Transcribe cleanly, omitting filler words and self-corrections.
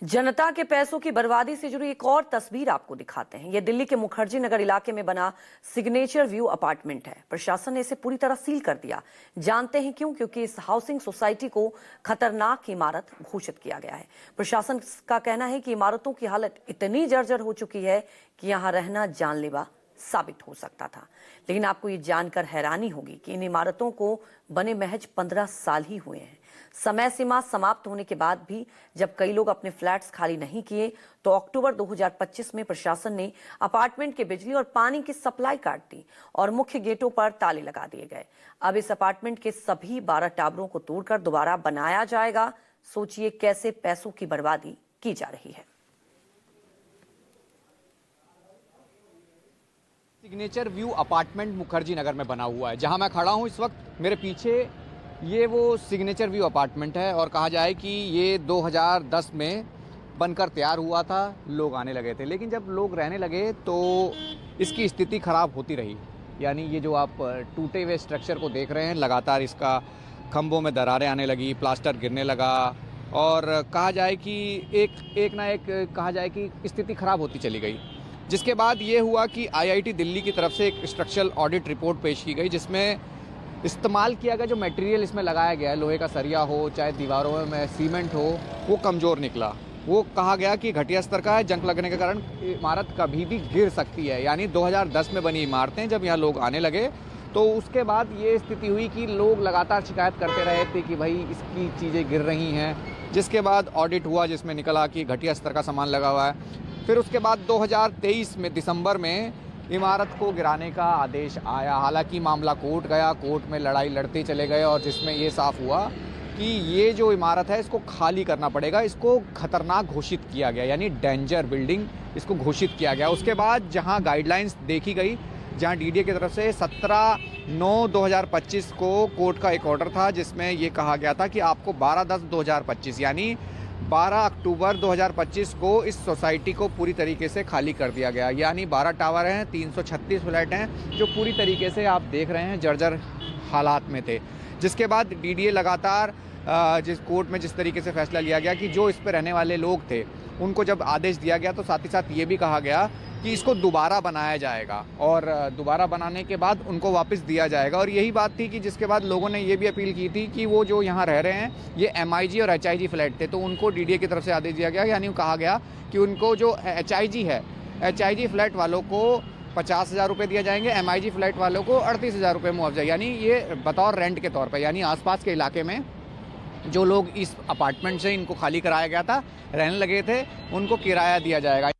जनता के पैसों की बर्बादी से जुड़ी एक और तस्वीर आपको दिखाते हैं। यह दिल्ली के मुखर्जी नगर इलाके में बना सिग्नेचर व्यू अपार्टमेंट है। प्रशासन ने इसे पूरी तरह सील कर दिया। जानते हैं क्यों? क्योंकि इस हाउसिंग सोसाइटी को खतरनाक इमारत घोषित किया गया है। प्रशासन का कहना है कि इमारतों की हालत इतनी जर्जर हो चुकी है कि यहां रहना जानलेवा साबित हो सकता था। लेकिन आपको ये जानकर हैरानी होगी कि इन इमारतों को बने महज 15 साल ही हुए हैं। समय सीमा समाप्त होने के बाद भी जब कई लोग अपने फ्लैट्स खाली नहीं किए तो अक्टूबर 2025 में प्रशासन ने अपार्टमेंट के बिजली और पानी की सप्लाई काट दी और मुख्य गेटों पर ताले लगा दिए गए। अब इस अपार्टमेंट के सभी 12 टावरों को तोड़कर दोबारा बनाया जाएगा। सोचिए कैसे पैसों की बर्बादी की जा रही है। Signature view apartment Mukherjee Nagar में बना हुआ है, जहां मैं खड़ा हूं इस वक्त। मेरे पीछे ये वो सिग्नेचर व्यू अपार्टमेंट है और कहा जाए कि ये 2010 में बनकर तैयार हुआ था। लोग आने लगे थे, लेकिन जब लोग रहने लगे तो इसकी स्थिति खराब होती रही। यानी ये जो आप टूटे हुए स्ट्रक्चर को देख रहे हैं, लगातार इसका खंभों में दरारें आने लगी, प्लास्टर गिरने लगा और कहा जाए कि एक ना एक कहा जाए कि स्थिति खराब होती चली गई। जिसके बाद ये हुआ कि आईआईटी दिल्ली की तरफ से एक स्ट्रक्चरल ऑडिट रिपोर्ट पेश की गई, जिसमें इस्तेमाल किया गया जो मटेरियल इसमें लगाया गया है, लोहे का सरिया हो चाहे दीवारों में सीमेंट हो, वो कमज़ोर निकला। वो कहा गया कि घटिया स्तर का है, जंग लगने के कारण इमारत कभी भी गिर सकती है। यानी 2010 में बनी इमारतें जब यहाँ लोग आने लगे तो उसके बाद ये स्थिति हुई कि लोग लगातार शिकायत करते रहे थे कि भाई इसकी चीज़ें गिर रही हैं। जिसके बाद ऑडिट हुआ जिसमें निकला कि घटिया स्तर का सामान लगा हुआ है। फिर उसके बाद 2023 में दिसंबर में इमारत को गिराने का आदेश आया। हालांकि मामला कोर्ट गया, कोर्ट में लड़ाई लड़ते चले गए और जिसमें ये साफ हुआ कि ये जो इमारत है इसको खाली करना पड़ेगा। इसको खतरनाक घोषित किया गया, यानी डेंजर बिल्डिंग इसको घोषित किया गया। उसके बाद जहां गाइडलाइंस देखी गई, जहां डीडीए की तरफ से 17/9/2025 को कोर्ट का एक ऑर्डर था जिसमें ये कहा गया था कि आपको 12/10/2025 यानी 12 अक्टूबर 2025 को इस सोसाइटी को पूरी तरीके से खाली कर दिया गया। यानी 12 टावर हैं, 336 फ्लैट हैं जो पूरी तरीके से आप देख रहे हैं जर्जर हालात में थे। जिसके बाद डीडीए लगातार जिस कोर्ट में जिस तरीके से फैसला लिया गया कि जो इस पर रहने वाले लोग थे उनको जब आदेश दिया गया तो साथ ही साथ ये भी कहा गया कि इसको दोबारा बनाया जाएगा और दोबारा बनाने के बाद उनको वापस दिया जाएगा। और यही बात थी कि जिसके बाद लोगों ने ये भी अपील की थी कि वो जो यहाँ रह रहे हैं ये एमआईजी और एचआईजी फ्लैट थे, तो उनको डीडीए की तरफ से आदेश दिया गया। यानी कहा गया कि उनको जो एचआईजी है, एचआईजी फ्लैट वालों को 50,000 रुपये दिए जाएंगे, एमआईजी फ्लैट वालों को 38,000 रुपये मुआवजा। यानी ये बतौर रेंट के तौर पर, यानी आसपास के इलाके में जो लोग इस अपार्टमेंट से इनको खाली कराया गया था, रहने लगे थे, उनको किराया दिया जाएगा।